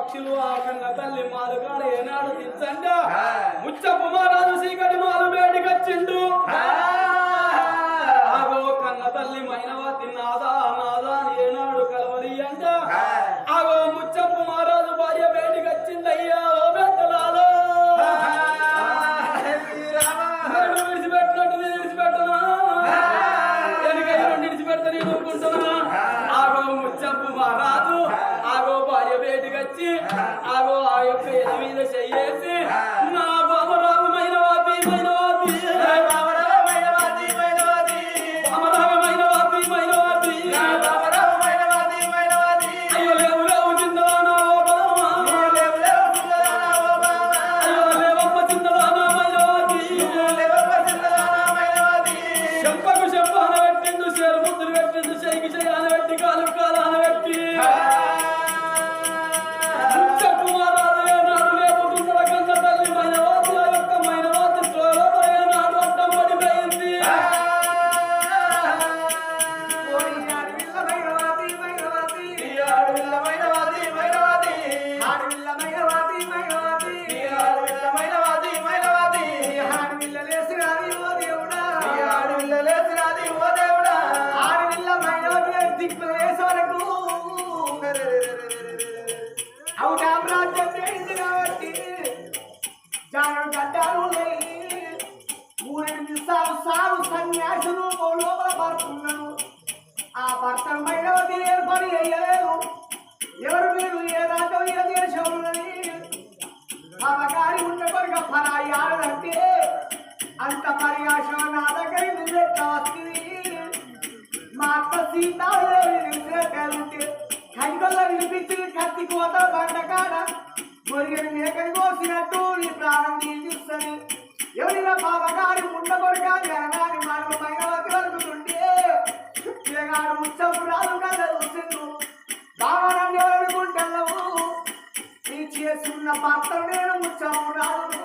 పక్షులు ఆ కన్న తల్లి మాలుగాడు ఏనాడు తించండి ముచ్చపు మారాజు చీకటి మాలు వేడికొచ్చిండు ఆగో కన్న తల్లి మైనవతి నాదా నాదా ఏనాడు కలవరి అంట ఆగో ముచ్చపు మారాజు భార్య వేడికొచ్చిందయ్యా ఓ పెద్దలాలో విడిచిపెట్టినట్టు విడిచిపెట్టనా విడిచిపెడతా నేను ఊరుకుంటున్నా ఆగో ముచ్చపు మహారాజు ఆగో భార్య బయటకొచ్చి ఆగో ఆ యొక్క ఎద మీద చెయ్యేసి నా బాబరావు మైనవాతి మైనవాతి బాబరావు మైనవాతి మైనవాతి బాబరావు మైనవాతి మైనవాతి బాబరావు మైనవాతి మైనవాతి అయ్యో లేవు లేవు చిందలానా ఓ బావా లేవు లేవు చిందలానా ఓ బావా అయ్యో లేవమ్మ చిందలానా మైనవాతి లేవమ్మ చిందలానా మైనవాతి చెంపకు చెంపాన పెట్టిండు చేరు ముద్దులు పెట్టిండు చెయ్యికి చెయ్యాన పెట్టి కాలు కాలాన పెట్టి సన్యాసులు లోపల పడుతున్నాను ఆ భర్త మైనవతి ఏర్పడి అయ్యలేదు ఎవరు మీరు ఏ రాజో ఏ దేశం ఉన్నది అమ్మగారి ఉన్న కొడుక పరాయి ఆడదంటే అంత పరిహాసం నా దగ్గర నిలబెట్ట వస్తుంది మా అత్త సీతాదేవి నిలిచినట్టే కైగొల్ల వినిపించి కత్తి కోత బండకాడ గొరిగిన మేకని కోసినట్టు నీ ప్రాణం తీస్తుంది ఎవరిన పాపగారి ముండ కొడుక జనగాని మనకు మైనవతి వరకుతుంటే పిల్లగాడు ముచ్చపు రాదు కదా చూసిండు బావనని ఎవరుకుంటావు నీ చేసుకున్న భర్త నేను ముచ్చపు రాదు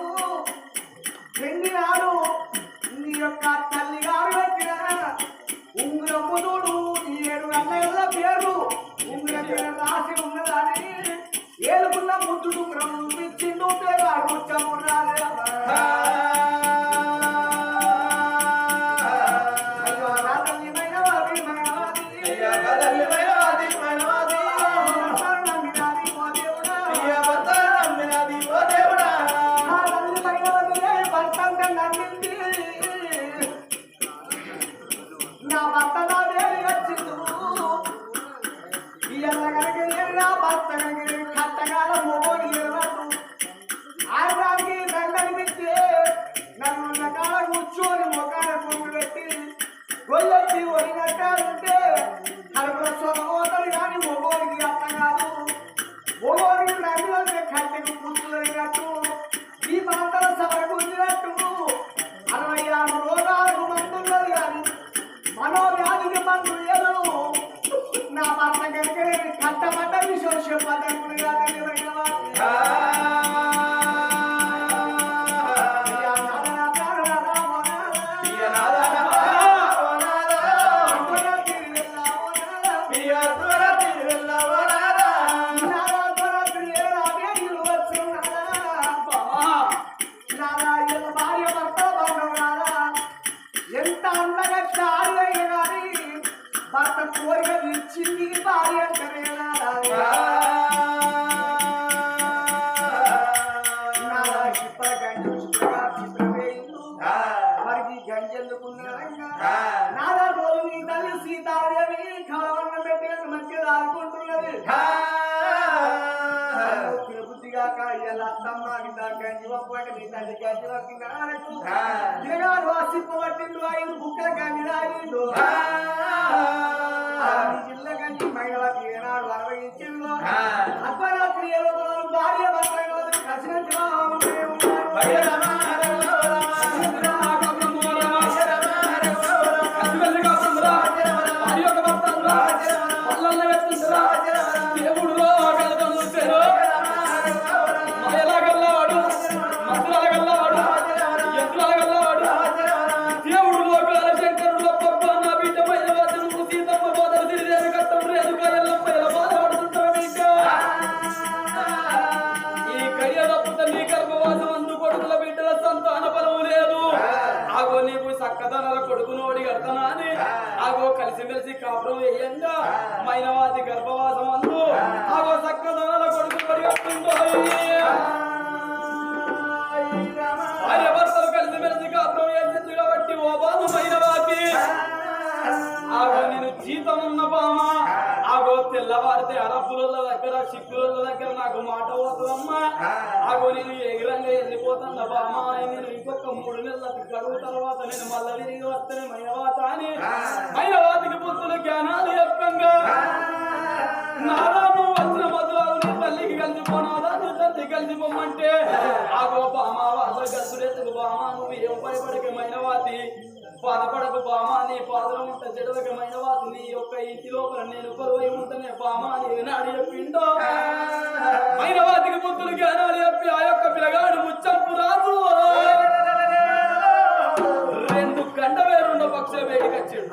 పెళ్లి నాడు నీ యొక్క తల్లి గారు పెట్టిన ఉంగురమ్ము చూడు 7 గంటల పేరు ఉంగుర పేరు రాసి ఉన్నదని ఏలుకున్న ముద్దుడు క్రమం ఇచ్చిండు పేరు ముచ్చపు రాదు సిప్పబట్టిండు 5 బుక్కల గంజి తాగిండు జిల్ల గంజి మైనవతి ఏనాడు అనుభవించిండు అర్ధరాత్రి భార్య భర్త కలిసినట్టు సక్కదనల కొడుకు నోడి కడతనాని ఆగో కలిసిమెలిసి కాపురం వేయంగా మైనవాది గర్భవాసం అందు ఆగో సక్కదనల కొడుకు నోడి కడుతుందో భార్య భర్తలు కలిసిమెలిసి కాపురం వేసింది కాబట్టి ఓ బాబు మైనవాది ఆగో నేను జీతం ఉన్న బామ ఆగో తెల్లవారితే అరబ్బుల దగ్గర సిక్కుల దగ్గర నాకు మాట పోతుందమ్మా ఆగో నేను ఎగిరంగా వెళ్ళిపోతున్నా బామ నేను ఇంకొక 3 నెలల గడువు తర్వాత నేను మళ్ళీ తిరిగి వస్తేనే మైనవాత అని మైనవాతికి బుద్ధులు జ్ఞానాలు చెప్పంగా నాదా నువ్వు వచ్చిన మధురాలు నీ తల్లికి కలిసిపోనాదా నీ తల్లి కలిసిపోమంటే ఆగో బామ వాళ్ళ గల్సుడెత్తుకు బామ నువ్వు ఏం భయపడక మైనవాతి బాధపడకు బామా నీ పాదం ఉంట చెడవకమైన వాటి నీ యొక్క ఇంటి లోపల నేను పరువై ఉంటనే బామా నాడు చెప్పిండో మైనవాతికి బుద్ధులు జ్ఞానాలు చెప్పి ఆ యొక్క పిల్లగాడు ముచ్చంపు రాజు 2 గంట వేరుండ పక్షుల వేడికొచ్చాడు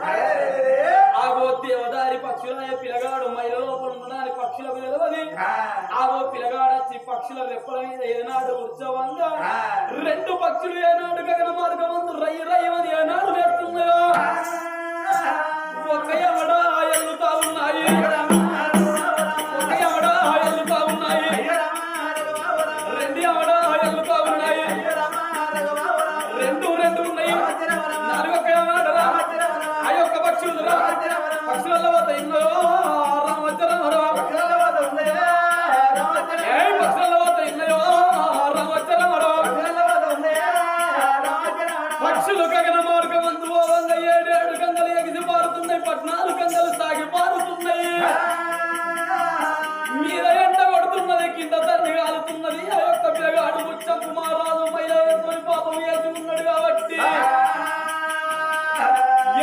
ఆగో దేవదారి పక్షుల పిల్లగాడు మైల లోపల ఉండడానికి పక్షుల పిలవని ఆగో పిల్లగాడు వచ్చి పక్షుల రెప్పల మీద ఏనాడు ఉత్సవంగా 2 పక్షులు ఏనాడు గగన మార్గమందు రయ్యి రయ్యమని ఏనాడు వేస్తున్నాయో ఒక ఎవడ ఎల్లుతా ఉన్నాయి ఒక ఎవడ ఎల్లుతా ఉన్నాయి 2 ఎవడ ఎల్లుతా ఉన్నాయి 2 ఉన్నాయి 4 ఒక ఎవడరా ఆ యొక్క పక్షులురా పక్షుల వద్ద ఎన్నో పక్షులు గగన మార్గమందు 7 గంగలు ఎగిసి పారుతున్నాయి 14 గంగలు సాగి పారుతున్నాయి మీద ఎండ కొడుతున్నది కింద తల్లి కాలుతున్నది ఆ యొక్క పిల్లగాడు ముచ్చంపు మారాదు మైలవేసుకొని పాపం వేసి ఉన్నాడు కాబట్టి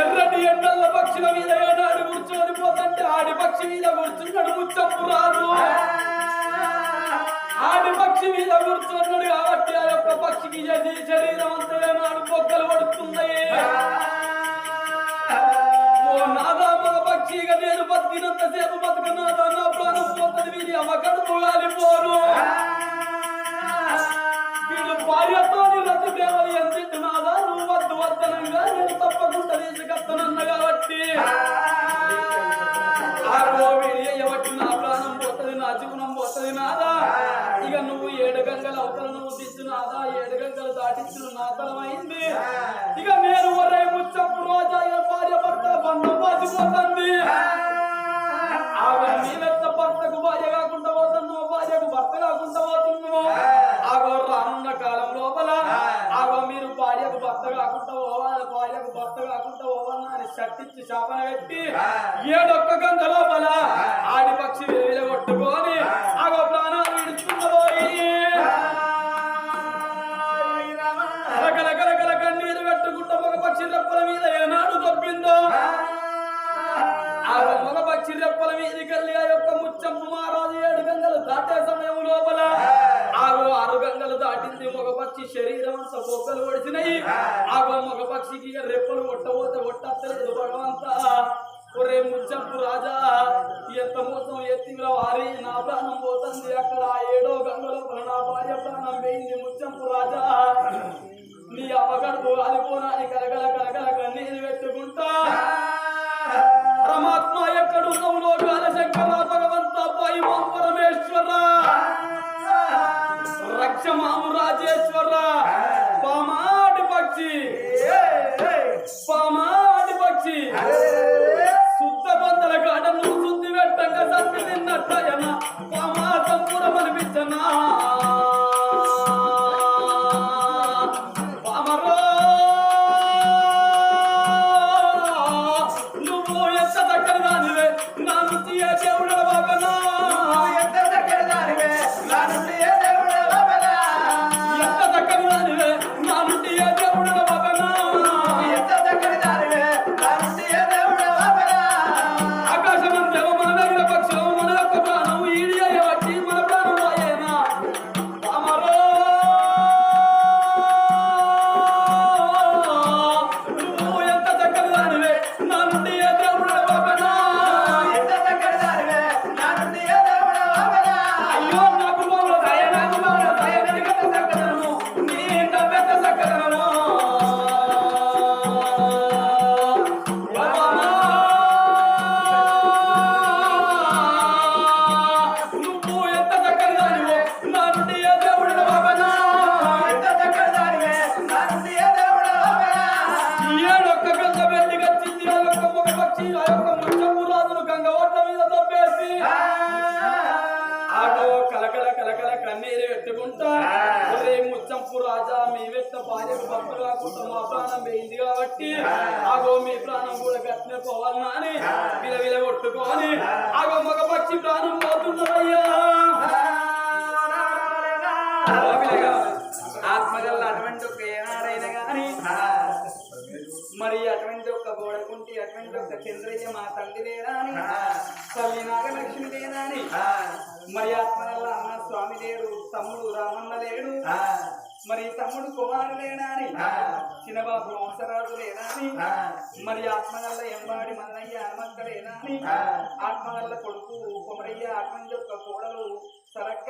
ఎర్రటి ఎండల్ల పక్షుల మీద ఏనాడు కూర్చొని పోతుంటే ఆడి పక్షి మీద కూర్చున్నాడు ముచ్చంపు రాదు ఆడి పక్షి మీద కూర్చున్నాడు కాబట్టి ఆ యొక్క పక్షికి శరీరం అంతా ఏనాడు పొక్కలు పడుతున్నాయి ఓ నాదా మగ పక్షిగా నేను బతికినంత సేపు బతుకున్నాదా నా ప్రాణం పోతుంది వీరి అమ్మకడుపు కాలిపోను వీడు భార్యతో రద్దు దేవలు ఎంత నాదా నువ్వు వద్దు వద్దనంగా నేను తప్పకుండా తీసుకొస్తానన్న కాబట్టి ఆగో వీడి అయ్యబట్టి నా ప్రాణం పోతుంది నా జీవనం పోతుంది నాదా ఇక నువ్వు 7 గంగలు అవతల నువ్వు తీస్తున్నాదా 7 గంగలు దాటించిన నా తలమైంది ఇక నేను ఒరే ముచ్చప్పుడు రోజా భార్య భర్త బంధం పాసిపోతుంది ఆమె నీవెత్త భర్తకు భార్య కాకుండా పోతున్నావు భార్యకు భర్త కాకుండా పోతున్నావు ఆగో రానున్న కాలం లోపల ఆగో మీరు భార్యకు భర్త కాకుండా పోవాలి భార్యకు భర్త కాకుండా పోవాలని అని షట్టించి శాపన పెట్టి 7 గంగ లోపల ఆడి పక్షి వేల కొట్టుకొని ఆగో ప్రాణాలు విడుచుకున్నదో కలకల కన్నీరు పెట్టుకుంటా మగ పక్షి రెప్పల మీద ఏనాడు తప్పిందో ఆ మగ పక్షి రెప్పల మీదకి వెళ్ళి ఆ యొక్క ముచ్చంపు మారాదు 7 గంగలు దాటే సమయం లోపల ఆగో 6 గంగలు దాటింది మగ పక్షి శరీరం అంతా బొక్కలు ఒడిచినాయి ఆగో మగ పక్షికి రెప్పలు ఒట్టబోతే ఒట్టలేదు భగవంతా ఒరే ముచ్చంపు రాజా ఎంత మోసం ఎత్తిలో వారి నా ప్రాణం పోతుంది అక్కడ 7వ గంగ లోపల నా భార్య ప్రాణం వేయింది ముచ్చంపు రాజా నీ అవగడుపు అలిపోనాని కలగల కన్నీరు పెట్టుకుంటా పరమాత్మ ఎక్కడున్నావు లోకాల శంకర భగవంత పై పరమేశ్వర రక్షమాము రాజేశ్వర పామాటి పక్షి శుద్ధ బందల కాడ నువ్వు శుద్ధి పెట్టంగా సత్తి నిన్నట్టయన పామా సంపురం అనిపించనా పామరో కలకల కలకల కన్నీరు పెట్టుకుంటా ఒరే ముచ్చంపు రాజా మీ వెత్త భార్యకు భర్త కాకుండా మా ప్రాణం పోయింది కాబట్టి ఆగో మీ ప్రాణం కూడా గట్టిన పోవాలన్నా అని విలవిల కొట్టుకొని ఆగో మగ పక్షి ప్రాణం పోతున్నదయ్యా ఆత్మగల్ల అటువంటి ఒక ఏనాడైనా గాని మరి అటువంటి ఒక్క గోడకుంటి అటువంటి ఒక్క చంద్రయ్య మా తల్లి లేరా అని తల్లి నాగలక్ష్మి లేరా అని మరి ఆత్మగల్ల అన్న స్వామి లేడు తమ్ముడు రామన్న లేడు మరి తమ్ముడు కుమారు లేడా అని చిన్నబాబు వంశరాజు లేడా అని మరి ఆత్మగల్ల ఎంబాడి మల్లయ్య హనుమంత లేడా అని ఆత్మగల్ల కొడుకు కొమరయ్య అటువంటి ఒక్క కోడలు సరక్క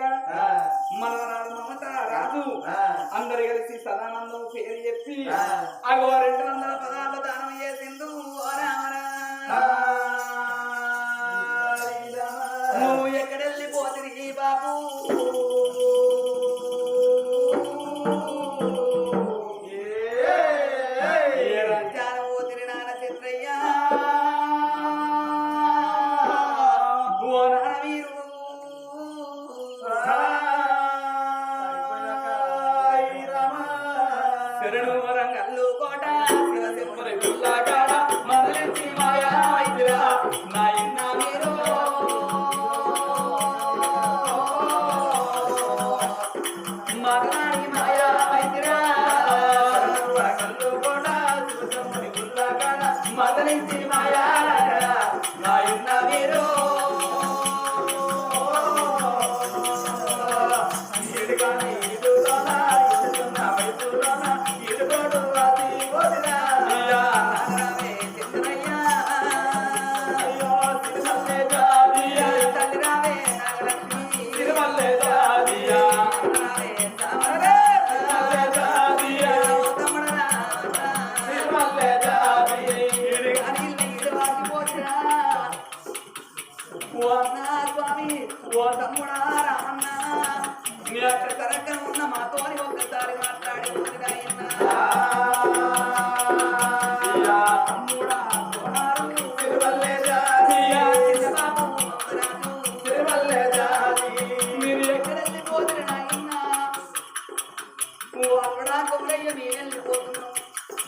మనవరాలు మమత రాజు అందరు కలిసి సదానందం పేరు చెప్పి అగో 200 పదాలు దానం చేసిండు నువ్వు ఎక్కడెళ్ళిపోతుంది బాబు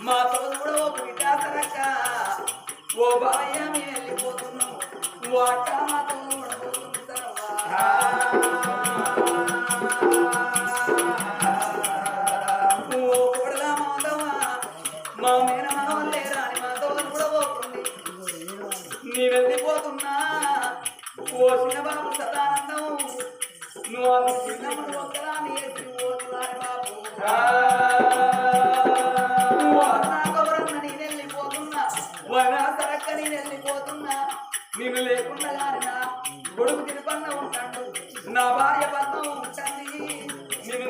మా తోడు కూడా ఓ పిటాసరక్క ఓ బాయ మేము వెళ్ళిపోతున్నాం వాట మా తోడు ఓ కొడలా మాధవా మా మేనమావ లేరా అని మా తోడు కూడా పోతుంది నేను వెళ్ళిపోతున్నా ఓ చిన్నబాబు సదానందం నువ్వు ఆ చిన్నప్పుడు ఒక్కలా నేర్చి పోతున్నాను బాబు నేను లేకుండా నా కొడుకు తిరుపన్న ఉంటాడు నా భార్య పద్మం ఉంటుంది నేను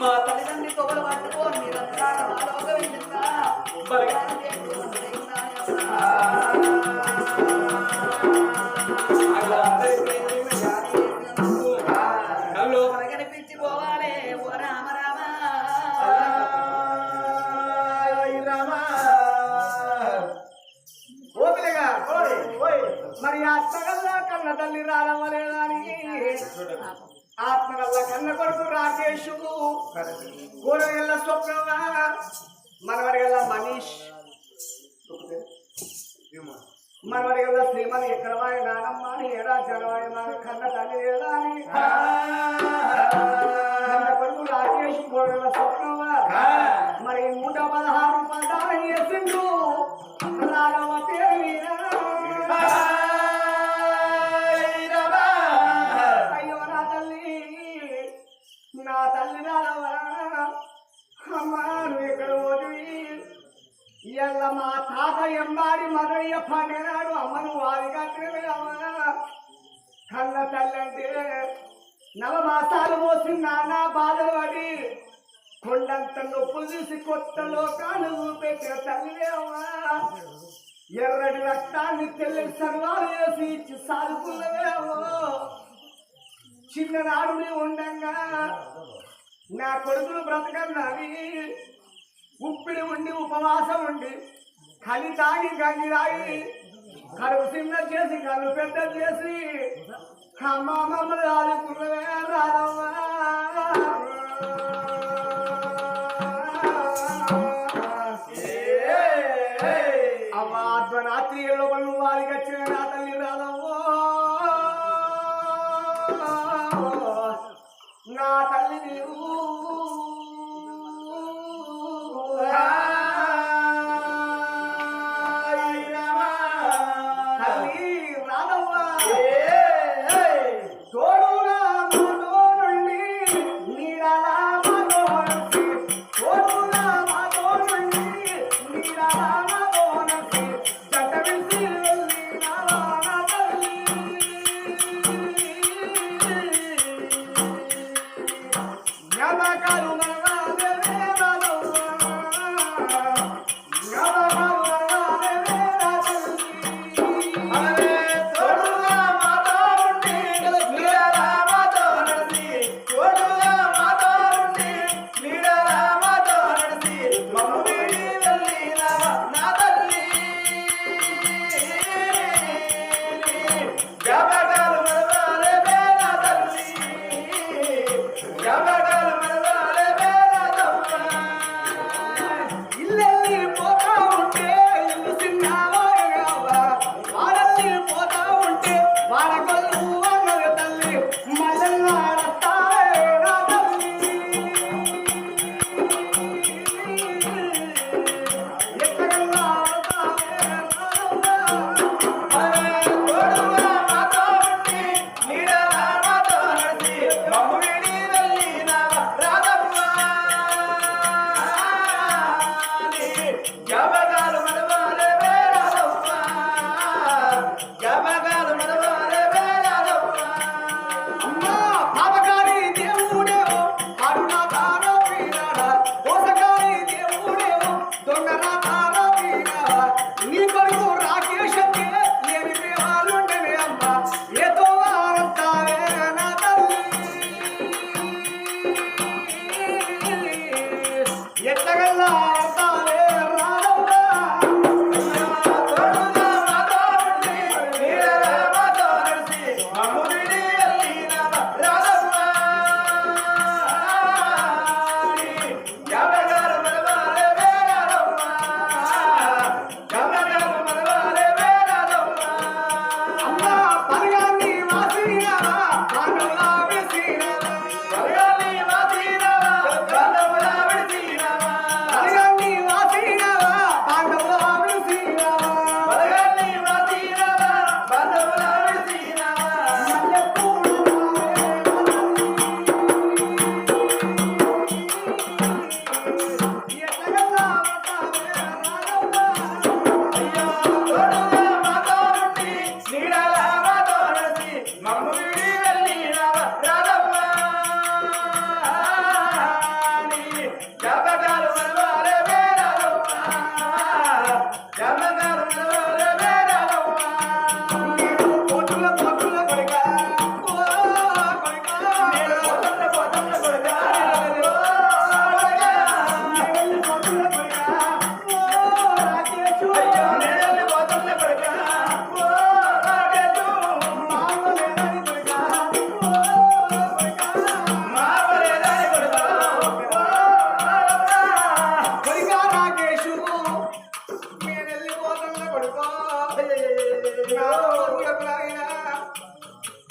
మా తల్లిదండ్రి తోడు పట్టుకోని మీరంతా బలగా కనిపించిపోవాలి ఓ రామ రామ మరి ఆత్మగల్లా కన్న తల్లి రావలేదని ఆత్మగల్ల కన్న కొడుకు రాకేషు కూరగల్ల స్వప్నమా మనవడిగల్ల మనీష్ మనవడిగల్ల శ్రీమతి ఎక్కడవాడి నానమ్మ అని ఏడా జనవాడి మన కన్న తల్లి లేదా అని కన్న కొడుకు రాకేష్ కూరగల్ల స్వప్నమా మరి 116 పదాలు చేసిండు రాఘవ పేరు మీద నా తల్లి రాలవా అమ్మా నువ్వు ఎక్కడ పోతుంది ఇవాళ మా తాత ఎంబాడి మరయ్య పండినాడు అమ్మను వారి కట్టినవే అమ్మా కన్న తల్లి అంటే 9 మాసాలు మోసింది నాన్న బాధలు పడి కొండంత నొప్పులు చూసి కొత్త లోకాలు పెట్టిన తల్లివే అమ్మా ఎర్రటి రక్తాన్ని తెల్లని సర్వాలు వేసి ఇచ్చి సాగుతున్నవే అమ్మో చిన్ననాడు నీ ఉండంగా నా కొడుకులు బ్రతకన్నాని ఉప్పిడి ఉండి ఉపవాసం ఉండి కలి తాగి గంగి తాగి కడుపు చిన్న చేసి కళ్ళు పెద్ద చేసి అమ్మ మమ్మల్ని ఆదుకున్నవే రాదమ్మా అమ్మ అర్ధరాత్రి లోపల వారికి వచ్చిన నా తల్లి రాదమ్మో నా తల్లి నీవు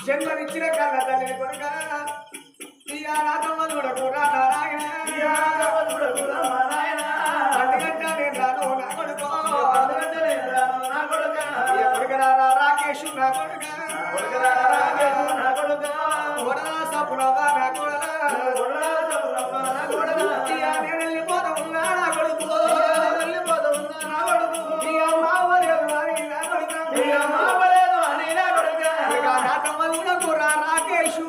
జన్మనిచ్చిన కన్న తల్లి కొడుక ఈ ఆరాధమ్మ చూడకూడా నారాయణ పండుగంట నేను రాను నా కొడుకో కొడుకరా రాకేష్ నా కొడుక కొడలా సపునవా నా కొడలా నేను వెళ్ళిపోతా ఉన్నా నా కొడుకు రాకేష్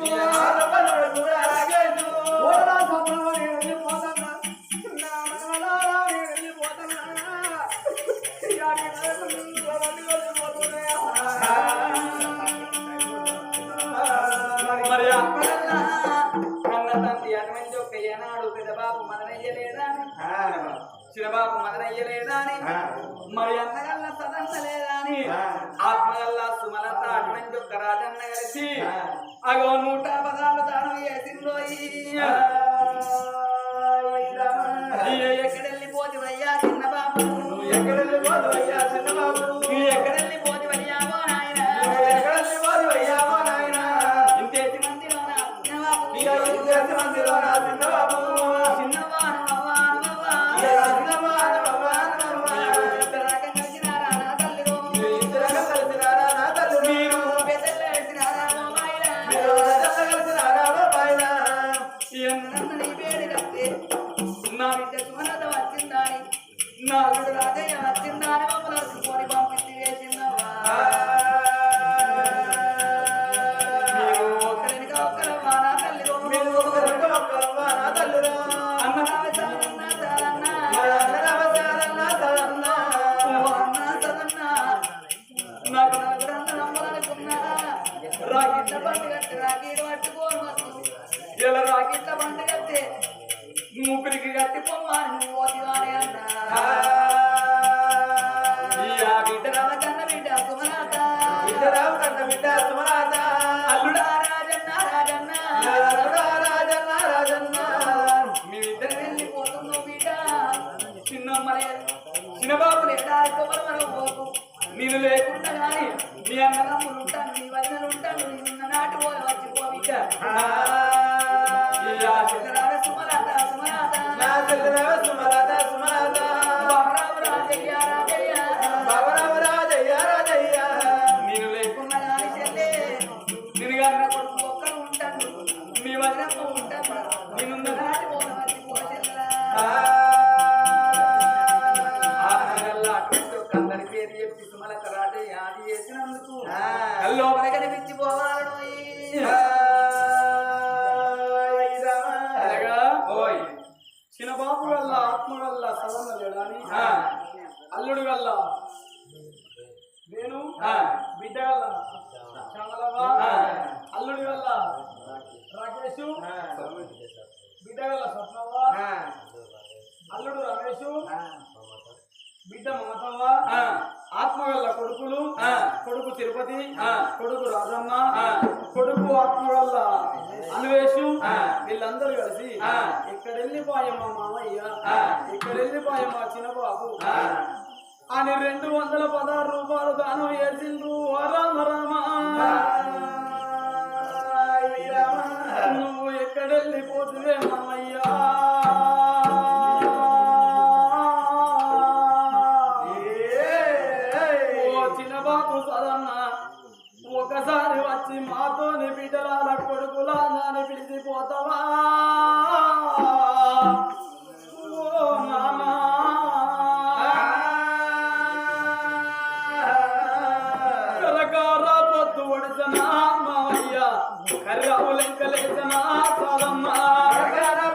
చిన్నబాబు మదనయ్యలేదా అని మరి అన్నగల్ల సదన్న లేదా అని ఆత్మగల్ల సుమలత అటువంటి ఒక్క రాజన్న కలిసి అగో 100 దానం చేసిందోయి ఎక్కడెళ్ళిపోతివయ్యా చిన్నబాబు ఎక్కడెళ్ళిపోతివయ్యా చిన్నబాబు ఎక్కడెళ్ళిపోతివయ్యావో నాయన ఎక్కడెళ్ళిపోతివయ్యావో నాయన ఇంతేసి మందిలోనా చిన్నబాబు ఇంతేసి మందిలోనా చిన్నబాబు నాలుగు రాజయ్య వచ్చిందాని మమ్మల్ని కోడి పంపించి వేసిందమ్మా ఒకరికి ఒక్కరమ్మా నా తల్లి నాకు నమ్మలనుకున్నా రాకిట్ల బండి కట్టి రాకీడు పట్టుకోను ఇలా రాకిట్ల బండి కట్టి ముగ్గురికి కట్టి పొమ్మని నువ్వు పోతివానే అన్నా బిడ్డ రామచంద్ర బిడ్డ సుమనాథ బిడ్డ రామచంద్ర బిడ్డ సుమనాథ అల్లుడా రాజన్న రాజన్న రాజన్న రాజన్న మీరిద్దరు వెళ్ళిపోతున్నావు బిడ్డ చిన్నమ్మలే చిన్నబాబు లేదా మనం పోకు నేను లేకుండా కానీ నీ అన్నదమ్ములు ఉంటాను నీ వదినలు ఉంటాను నేనున్న నాటి పోల వచ్చిపో బిడ్డ నేను లేకున్నా కానీ చెల్లే నేను కన్నా కొడుకు ఒక్కరు ఉంటాను మీ వదిన ఉంటాను నేనున్న నాటి పోల వచ్చిపో చెల్లెలా అటువంటి ఒక అందరి పేరు చెప్పి సుమల కరాటే యాది చేసినందుకు లోపల కనిపించిపోవాలను చిన్నబాబు వల్ల ఆత్మ వల్ల సవరణ లేడాని అల్లుడు వల్ల నేను బిడ్డ వల్ల చంగలవ్వ అల్లుడి వల్ల రాకేష్ బిడ్డ వల్ల స్వప్నవ్వ అల్లుడు రమేష్ బిడ్డ మమతవ్వ ఆత్మ వల్ల కొడుకులు కొడుకు తిరుపతి కొడుకు రాజమ్మ కొడుకు ఆత్మ వల్ల అన్వేషు వీళ్ళందరూ కలిసి ఇక్కడ వెళ్ళిపోయామా మామయ్య ఇక్కడ వెళ్ళిపోయామా చిన్నబాబు అని 216 రూపాయలు దానం వేసిండ్రు రామ రామ నువ్వు ఎక్కడ వెళ్ళిపోతువే మామయ్యా చిన్నబాబు సదన్న ఒకసారి వచ్చి మాతోని బిడ్డలాల కొడుకులా నాని పిలిచిపోతావా ఓ నానా కరకార పొద్దు ఒడిసనా మావయ్య కర్రావు లెక్కలేసనా సదమ్మ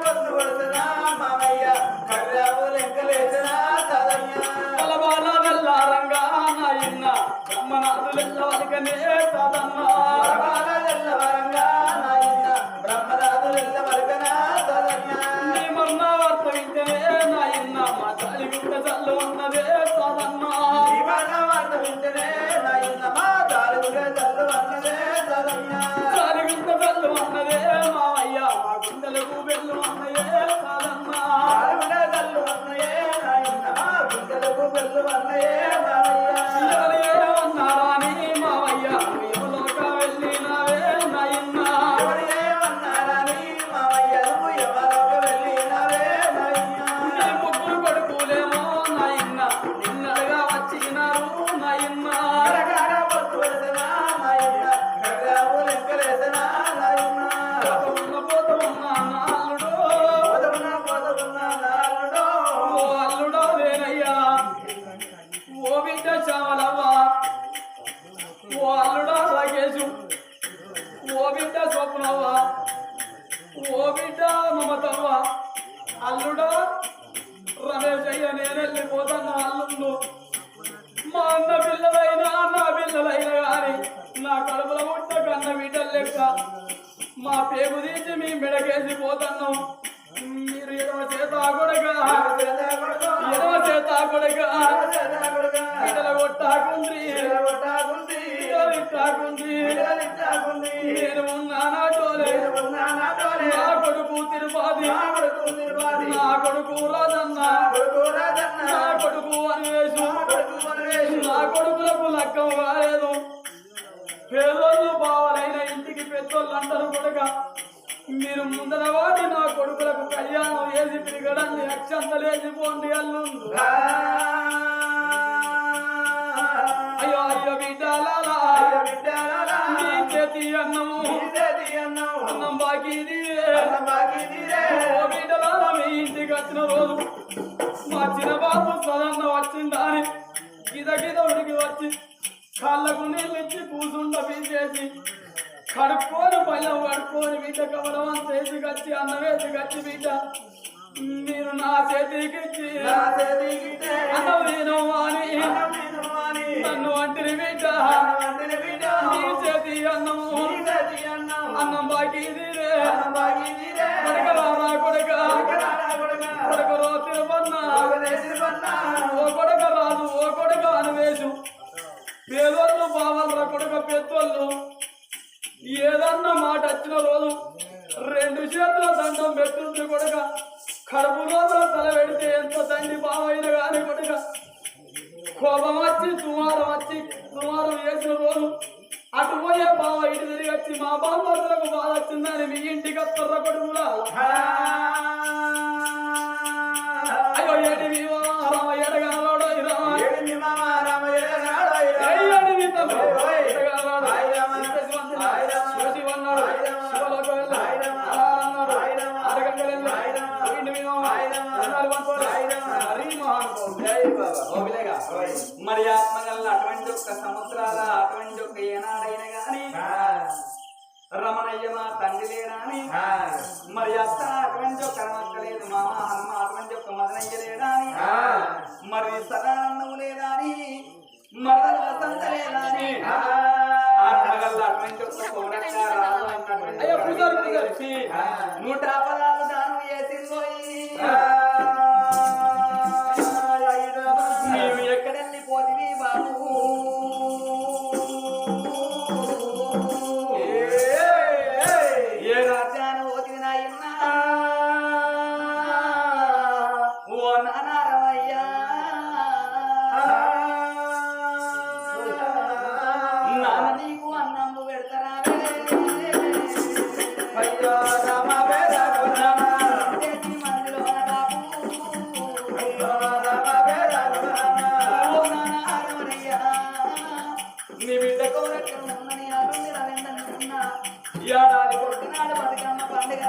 పొద్దు ఒడిసనా మావయ్య కర్రావు లెక్కలేసనా సదమ్మ బలబాల వెళ్ళారంగా నాయన్న బ్రహ్మనాథులెల్ల వరకనే సదమ్మ బలబాల వరంగా నాయన్న బ్రహ్మనాథులెల్ల వరకనా సదమ్మ నీ మొన్న వర్తవించనే నాయన్న మా తల్లి గుట్ట చల్లు ఉన్నదే సదమ్మ నీ మొన్న వర్తవించనే నాయన్న మా తల్లి గుట్ట చల్లు ఉన్నదే సదమ్మ తల్లి గుట్ట చల్లు ఉన్నదే మావయ్య మా గుండెలకు వెళ్ళు అన్నయే సదమ్మ తల్లి గుట్ట చల్లు ఉన్నయే నాయన్న మా గుండెలకు వెళ్ళు అన్నయే మావయ్య అన్నారాని మావయ్య ఎవలోక వెళ్ళినావే నాయన్న అన్నారాని మావయ్య ఎవలోక వెళ్ళినావే నాయన్న నీ ముగ్గురు కొడుకులేమో నాయన్న నిన్నగా వచ్చినారు నాయన్న అల్లుడో వేరయ్యా ఓ బిడ్డ చావలవ్వ ఓ అల్లుడా రాకేశు ఓ బిడ్డ స్వప్నవ్వ ఓ బిడ్డ మమతవ్వ అల్లుడా రమేష్ అయ్య నేను వెళ్ళిపోతాను అల్లుండు మా అన్న పిల్లలైనా నా పిల్లలైనా కానీ నా కడుపుల ముట్ట కన్న బిడ్డలు లెక్క మా పేగు తీసి మీ మెడకేసి పోతున్నాం మీరు 7వ చేత కొడక కొట్టాకుండ్రి ఇట్టాకుంది నేను ఉన్నానా టోలే నా కొడుకు తిరుపతి నా కొడుకు రాజన్న నా కొడుకు అన్వేషు నా కొడుకులకు లక్కం కాలేదు పేదోళ్ళు బావాలైన ఇంటికి పెద్దోళ్ళు అంటారు కొడుక మీరు ముందర వాడి నా కొడుకులకు కళ్యాణం వేసి తిరగడాన్ని అక్షంతలేసి పోండి అల్లు అయ్యో అయ్యో బిడ్డాలా నీ చేతి అన్నము అన్నం బాకీ బిడ్డలారా మీ ఇంటికి వచ్చిన రోజు మా చిన్న బాబు సదన్న వచ్చిందా అని గిద ఉడికి వచ్చి కాళ్ళకు నీళ్ళు ఇచ్చి కూసుండ పీచేసి కడుక్కొని పళ్ళం కడుక్కొని బిడ్డ కవడం చేసి కచ్చి అన్నం వేసి కచ్చి బిడ్డ మీరు నా చేతికి ఇచ్చి అన్నం నేను అని నన్ను అంటిని బిడ్డ నీ చేతి అన్నము అన్నం బాకీ కొడకరా కొడకరో తిరుపన్నా ఓ కొడక రాదు ఓ కొడక అనువేశు పేదోళ్ళు బావాలరా కొడక పెద్దోళ్ళు ఏదన్నా మాట వచ్చిన రోజు 2 చేతుల దండం పెట్టుంది కొడక కడుపు లోపల తల పెడితే ఎంత తండ్రి బావైన గాని కొడక కోపం వచ్చి తుమారం వేసిన రోజు అటు పోయే బావ ఇటు తిరిగి వచ్చి మా బామ్మలకు బాధ వచ్చిందని మీ ఇంటికి వస్తారా కొడుకులా అయ్యో ఏటి రామ ఎడగాలోడో మరి ఆత్మగల్ల అటువంటి ఒక్క సముద్రాల అటువంటి ఒక్క ఏనాడైన గాని రమణయ్య మా తండ్రి లేడాని మరి అత్త అటువంటి ఒక్క రమక్కలేదు మామ హనుమ అటువంటి ఒక్క మదనయ్య లేడాని మరి సదానందము లేదాని మరదల వసంత లేదాని ఆత్మగల్ల అటువంటి ఒక్క కోడక్క రాదు కలిసి 100 పదాలు దానం చేసిందోయి నీవు ఎక్కడెళ్ళిపోతివి బాబు ఏ రాజ్యాన్ని పోతివి నాయన్నా ఓ నానారమయ్యా నాన్న నీకు అన్నము పెడతారా అయ్యా రామ ఏడాది కొడుకున్నాడు బతుకమ్మ పండుగ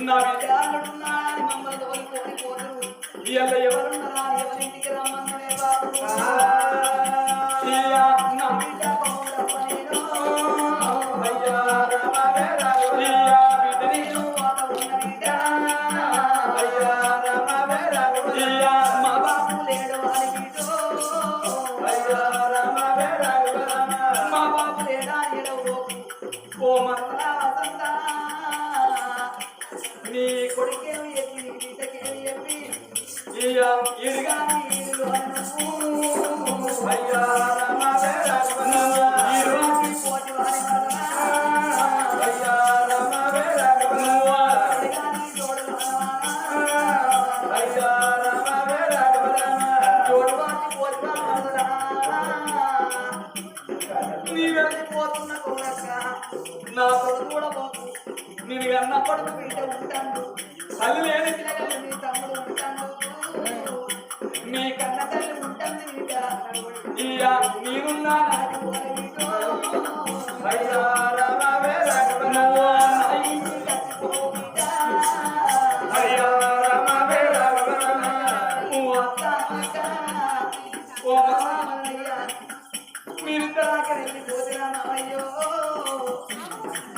నా విద్యార్థుడున్నాడని మమ్మల్ని తోలిపోని పోతురు ఇలా ఎవరున్నారా ఎవరింటికి రమ్మన్నునే బాబు నా బిడ్డ పౌరప్ప నేను అయ్యా మా బాబు లేడు అని బిడ్డో మా బాబు లేడా ఎడవు ఓ మరలా వసంత నీ కొడుకేమి చెప్పి నీ బిడ్డకేమి చెప్పి ఇరుగాని ఇల్లు అయ్యా పోటీ వారి అయ్యా తోడు అయ్యా తోడు వారి పోటీ నీ వెళ్ళిపోతున్న కోరక్క నా కొడుకు కూడా పోకు నేను అన్న కొడుకు బిడ్డ ఉంటాను తల్లి లేని పిల్లలు నీ తమ్ముడు ఉంటాను నీ కన్న తల్లి ఉంటుంది బిడ్డ ఇయ్యా నీరున్నా మీరిద్దరాక వెళ్ళిపోతున్నా అయ్యో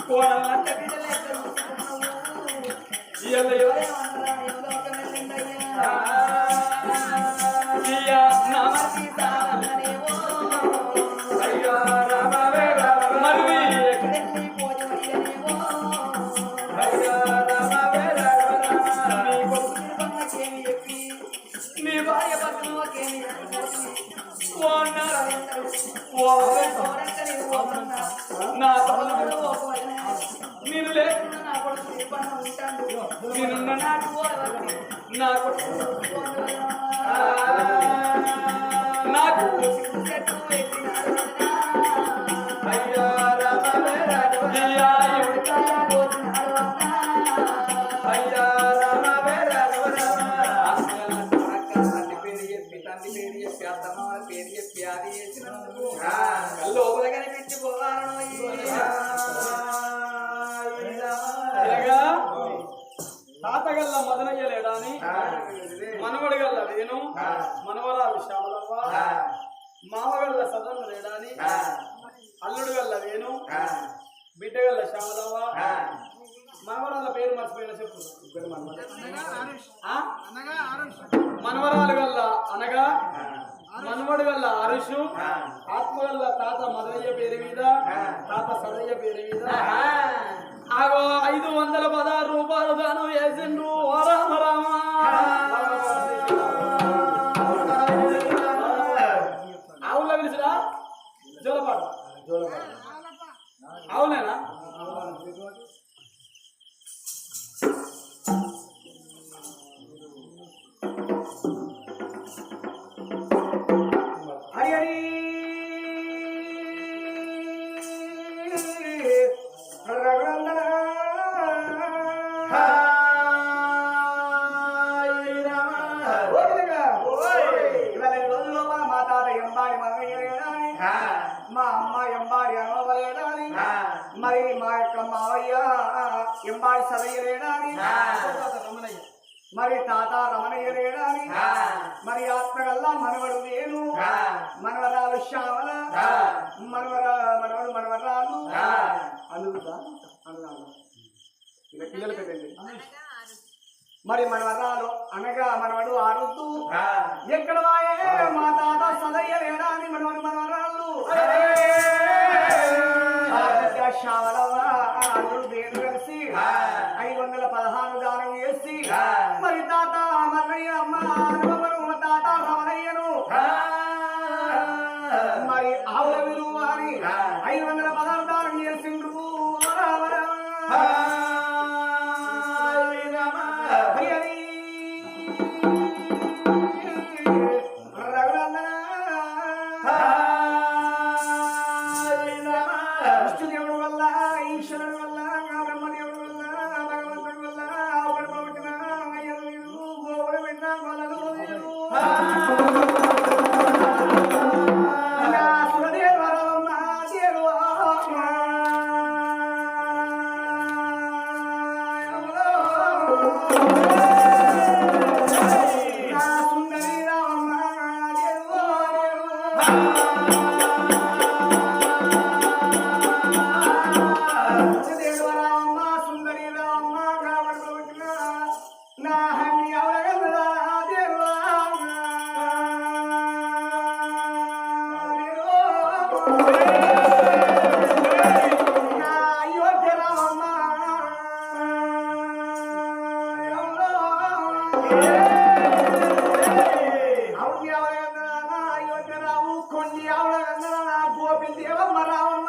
కోడలంట బిడ్డలు నీ భార్య పక్కనకేమి నేనున్న నాటు నాకు నాకు అయ్యా రామవేరా అయ్యా అయ్యా రామవేరా తండ్రి పేరు చెప్పి అత్తమ్మ పేరు చెప్పి అది చేసినందుకు లోపల కనిపించి పోవాలను తాతగల్ల మదనయ్య లేడాని మనవడగల్ల వేణు మనవరాలు శ్యామలవ్వ మామగల్ల సదన్న లేడాని అల్లుడు గల్ల వేణు బిడ్డగల్ల శ్యామలవ్వ మనవరాల పేరు మర్చిపోయిన చెప్పు మనవరాలు గల్ల అనగా మనవడు గల్ల అరుషు ఆత్మగల్ల తాత మదనయ్య పేరు మీద తాత సదయ్య పేరు మీద ఆగో 516 రూపాయలు గాను వేసిండ్రు ఓ రామ రామ ఆవుల పిలిచిరా జోలపాట అవునేనా హరి రఘునందన ఇవాళ రోజుల్లో మా తాత ఎంబాడి మనయ్యలేదని మా అమ్మ ఎంబాడి అనవలేదని మరి మా యొక్క మావయ్య ఎంబాడి సదయ్యలేదని మరి తాత రమణయ్య లేడాని మరి ఆత్మగల్లా మనవడు వేణు మనవరాలు శ్యామల మనవడు మనవరాలు అనుగుతా అన్నాను ఇలా పిల్లలు పెట్టండి మరి మనవరాలు అనగా మనవడు ఆరుతూ ఎక్కడ వాయే మా తాత సదయ్య లేడాని మనవడు మనవరాలు శ్యామలవ్వ అల్లుడు వేణు కలిసి 516 దానం చేసి మరి తాత మన్నయ్య అమ్మ తాత రమణయ్యను మరి ఆవుల విలువ అని 516 దానం చేసిండ్రు రఘునందన విష్ణుదేవుడు వల్ల ఈశ్వరుడు వల్ల బ్రహ్మదేవుడు వల్ల భగవంతుడి వల్ల ఒకటి పవిత్ర గోవుడు విన్నా గొల్లలు సురదేవరమ్మ దేవా సుందరి రామమ్మ దేవా దేవరామమ్మ సుందరి రామమ్మ రావణ నా హంగి అవలగల్లా దేవా నా అయోధ్య రామమ్మ అవుని అవలగల్లా అయోధ్య రాము కొన్ని అవలగల్లా గోపి దేవమ్మ రామమ్మ